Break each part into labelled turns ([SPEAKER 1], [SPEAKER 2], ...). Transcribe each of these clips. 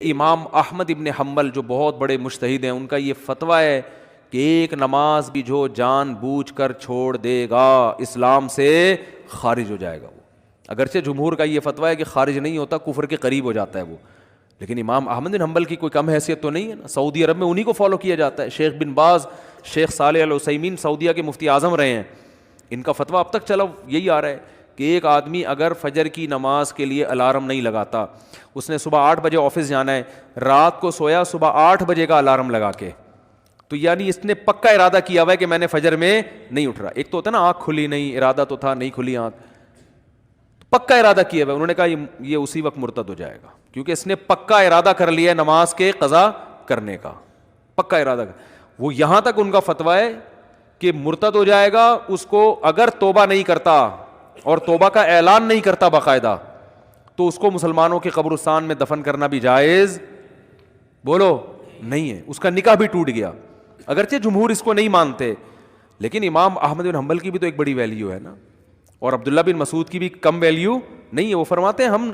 [SPEAKER 1] امام احمد ابن حنبل جو بہت بڑے مجتہد ہیں، ان کا یہ فتویٰ ہے کہ ایک نماز بھی جو جان بوجھ کر چھوڑ دے گا اسلام سے خارج ہو جائے گا وہ. اگرچہ جمہور کا یہ فتویٰ ہے کہ خارج نہیں ہوتا، کفر کے قریب ہو جاتا ہے وہ، لیکن امام احمد بن حنبل کی کوئی کم حیثیت تو نہیں ہے نا. سعودی عرب میں انہی کو فالو کیا جاتا ہے. شیخ بن باز، شیخ صالح العثیمین سعودیہ کے مفتی اعظم رہے ہیں، ان کا فتویٰ اب تک چلا یہی آ رہا ہے کہ ایک آدمی اگر فجر کی نماز کے لیے الارم نہیں لگاتا، اس نے صبح 8 بجے آفس جانا ہے، رات کو سویا صبح 8 بجے کا الارم لگا کے، تو یعنی اس نے پکا ارادہ کیا ہوا ہے کہ میں نے فجر میں نہیں اٹھ رہا. ایک تو ہوتا ہے نا آنکھ کھلی نہیں، ارادہ تو تھا نہیں کھلی آنکھ، پکا ارادہ کیا ہوا ہے. انہوں نے کہا یہ اسی وقت مرتد ہو جائے گا، کیونکہ اس نے پکا ارادہ کر لیا ہے نماز کے قضا کرنے کا، پکا ارادہ. وہ یہاں تک ان کا فتویٰ ہے کہ مرتد ہو جائے گا اس کو اگر توبہ نہیں کرتا اور توبہ کا اعلان نہیں کرتا باقاعدہ، تو اس کو مسلمانوں کے قبرستان میں دفن کرنا بھی جائز بولو نہیں ہے، اس کا نکاح بھی ٹوٹ گیا. اگرچہ جمہور اس کو نہیں مانتے، لیکن امام احمد بن حنبل کی بھی تو ایک بڑی ویلیو ہے نا، اور عبداللہ بن مسعود کی بھی کم ویلیو نہیں ہے. وہ فرماتے ہیں ہم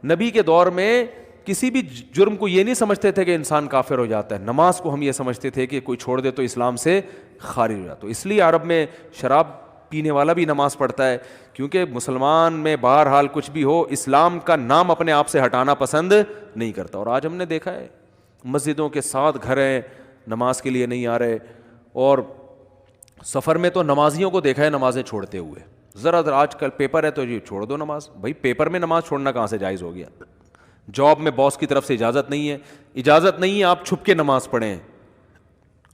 [SPEAKER 1] نبی کے دور میں کسی بھی جرم کو یہ نہیں سمجھتے تھے کہ انسان کافر ہو جاتا ہے، نماز کو ہم یہ سمجھتے تھے کہ کوئی چھوڑ دے تو اسلام سے خارج ہو جاتا. تو اس لیے عرب میں شراب پینے والا بھی نماز پڑھتا ہے، کیونکہ مسلمان میں بہرحال کچھ بھی ہو اسلام کا نام اپنے آپ سے ہٹانا پسند نہیں کرتا. اور آج ہم نے دیکھا ہے مسجدوں کے 7 گھر ہیں نماز کے لیے نہیں آ رہے، اور سفر میں تو نمازیوں کو دیکھا ہے نمازیں چھوڑتے ہوئے. ذرا آج کل پیپر ہے تو جی چھوڑ دو نماز. بھائی پیپر میں نماز چھوڑنا کہاں سے جائز ہو گیا؟ جاب میں باس کی طرف سے اجازت نہیں ہے، اجازت نہیں ہے آپ چھپ کے نماز پڑھیں،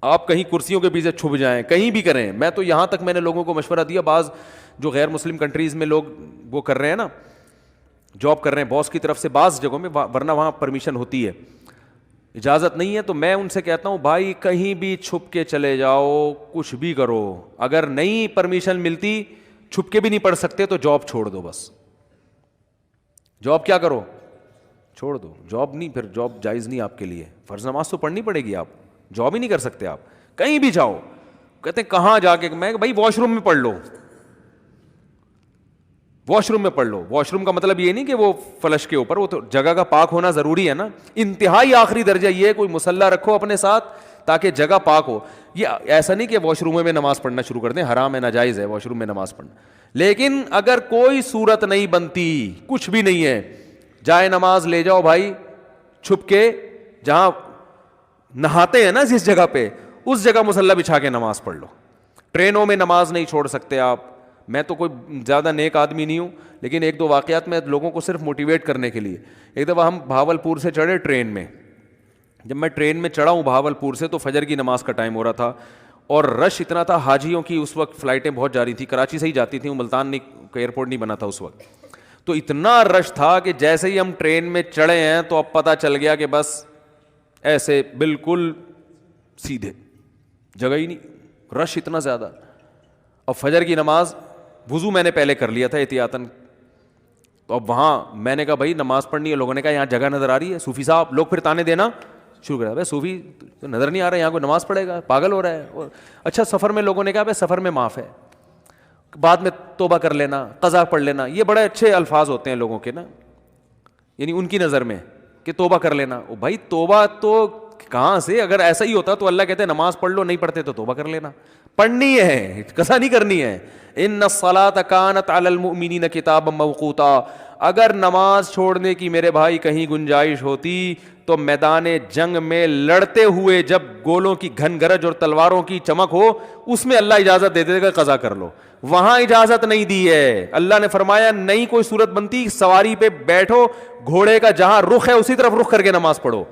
[SPEAKER 1] آپ کہیں کرسیوں کے پیچھے چھپ جائیں، کہیں بھی کریں. میں تو یہاں تک میں نے لوگوں کو مشورہ دیا، بعض جو غیر مسلم کنٹریز میں لوگ وہ کر رہے ہیں نا، جاب کر رہے ہیں باس کی طرف سے بعض جگہوں میں، ورنہ وہاں پرمیشن ہوتی ہے، اجازت نہیں ہے، تو میں ان سے کہتا ہوں بھائی کہیں بھی چھپ کے چلے جاؤ، کچھ بھی کرو، اگر نہیں پرمیشن ملتی چھپ کے بھی نہیں پڑھ سکتے تو جاب چھوڑ دو. بس جاب کیا کرو، چھوڑ دو. جاب نہیں، پھر جاب جائز نہیں آپ کے لیے. فرض نماز تو پڑھنی پڑے گی، آپ جاب ہی نہیں کر سکتے. آپ کہیں بھی جاؤ، کہتے ہیں کہاں جا کے، میں بھائی واش روم میں پڑھ لو، واش روم میں پڑھ لو. واش روم کا مطلب یہ نہیں کہ وہ فلش کے اوپر، وہ تو جگہ کا پاک ہونا ضروری ہے نا. انتہائی آخری درجہ یہ ہے کوئی مصلی رکھو اپنے ساتھ تاکہ جگہ پاک ہو. یہ ایسا نہیں کہ واش روم میں نماز پڑھنا شروع کر دیں، حرام ہے، ناجائز ہے واش روم میں نماز پڑھنا. لیکن اگر کوئی صورت نہیں بنتی، کچھ بھی نہیں ہے، جائے نماز لے جاؤ بھائی چھپ کے، جہاں نہاتے ہیں نا جس جگہ پہ، اس جگہ مصلی بچھا کے نماز پڑھ لو. ٹرینوں میں نماز نہیں چھوڑ سکتے آپ. میں تو کوئی زیادہ نیک آدمی نہیں ہوں، لیکن 1-2 واقعات میں لوگوں کو صرف موٹیویٹ کرنے کے لیے. ایک دفعہ ہم بہاولپور سے چڑھے ٹرین میں، جب میں ٹرین میں چڑھا ہوں بہاولپور سے تو فجر کی نماز کا ٹائم ہو رہا تھا، اور رش اتنا تھا، حاجیوں کی اس وقت فلائٹیں بہت جا رہی تھیں، کراچی سے ہی جاتی تھیں، ملتان نہیں ایئرپورٹ نہیں بنا تھا اس وقت. تو اتنا رش تھا کہ جیسے ہی ہم ٹرین میں چڑھے ہیں تو اب پتہ چل گیا کہ بس ایسے بالکل سیدھے، جگہ ہی نہیں، رش اتنا زیادہ. اب فجر کی نماز وضو میں نے پہلے کر لیا تھا احتیاطاً، تو اب وہاں میں نے کہا بھائی نماز پڑھنی ہے. لوگوں نے کہا یہاں جگہ نظر آ رہی ہے، صوفی صاحب، لوگ پھر تانے دینا شروع کر دیا، بھائی صوفی تو نظر نہیں آ رہا ہے، یہاں کوئی نماز پڑھے گا، پاگل ہو رہا ہے. اچھا سفر میں لوگوں نے کہا بھائی سفر میں معاف ہے، بعد میں توبہ کر لینا، قضا پڑھ لینا. یہ بڑے اچھے الفاظ ہوتے ہیں لوگوں کے نا، یعنی ان کی نظر میں کہ توبہ کر لینا. او بھائی توبہ تو کہاں سے؟ اگر ایسا ہی ہوتا تو اللہ کہتے نماز پڑھ لو، نہیں پڑھتے تو توبہ کر لینا. پڑھنی ہے، قضا نہیں کرنی ہے. ان الصلاۃ کانت علی المؤمنین کتابا موقوتا. اگر نماز چھوڑنے کی میرے بھائی کہیں گنجائش ہوتی تو میدان جنگ میں لڑتے ہوئے جب گولوں کی گھن گرج اور تلواروں کی چمک ہو اس میں اللہ اجازت دے دے گا قضا کر لو. وہاں اجازت نہیں دی ہے. اللہ نے فرمایا نہیں کوئی صورت بنتی، سواری پہ بیٹھو، گھوڑے کا جہاں رخ ہے اسی طرف رخ کر کے نماز پڑھو.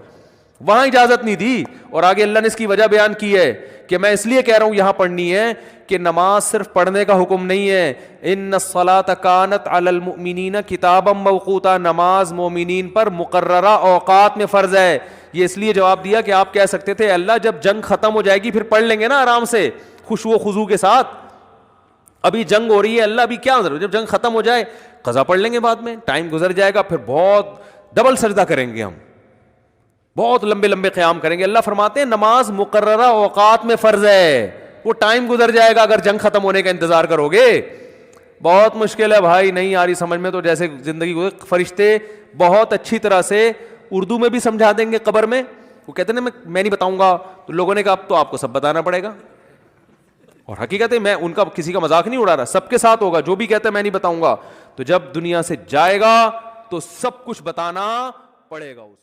[SPEAKER 1] وہاں اجازت نہیں دی. اور آگے اللہ نے اس کی وجہ بیان کی ہے کہ میں اس لیے کہہ رہا ہوں یہاں پڑھنی ہے کہ نماز صرف پڑھنے کا حکم نہیں ہے. ان الصلاۃ کانت علی المؤمنین کتابا موقوتا. نماز مومنین پر مقررہ اوقات میں فرض ہے. یہ اس لیے جواب دیا کہ آپ کہہ سکتے تھے اللہ جب جنگ ختم ہو جائے گی پھر پڑھ لیں گے نا آرام سے خشوع و خضوع کے ساتھ. ابھی جنگ ہو رہی ہے، اللہ ابھی کیا ضرورت، جب جنگ ختم ہو جائے قضا پڑھ لیں گے، بعد میں ٹائم گزر جائے گا، پھر بہت ڈبل سجدہ کریں گے، ہم بہت لمبے لمبے قیام کریں گے. اللہ فرماتے ہیں نماز مقررہ اوقات میں فرض ہے، وہ ٹائم گزر جائے گا اگر جنگ ختم ہونے کا انتظار کرو گے. بہت مشکل ہے بھائی، نہیں آ رہی سمجھ میں تو جیسے زندگی گزر. فرشتے بہت اچھی طرح سے اردو میں بھی سمجھا دیں گے قبر میں. وہ کہتے ہیں نا میں نہیں بتاؤں گا, تو لوگوں نے کہا اب تو آپ کو سب بتانا پڑے گا. اور حقیقت ہے میں ان کا کسی کا مذاق نہیں اڑا رہا, سب کے ساتھ ہوگا. جو بھی کہتا ہے میں نہیں بتاؤں گا, تو جب دنیا سے جائے گا تو سب کچھ بتانا پڑے گا اس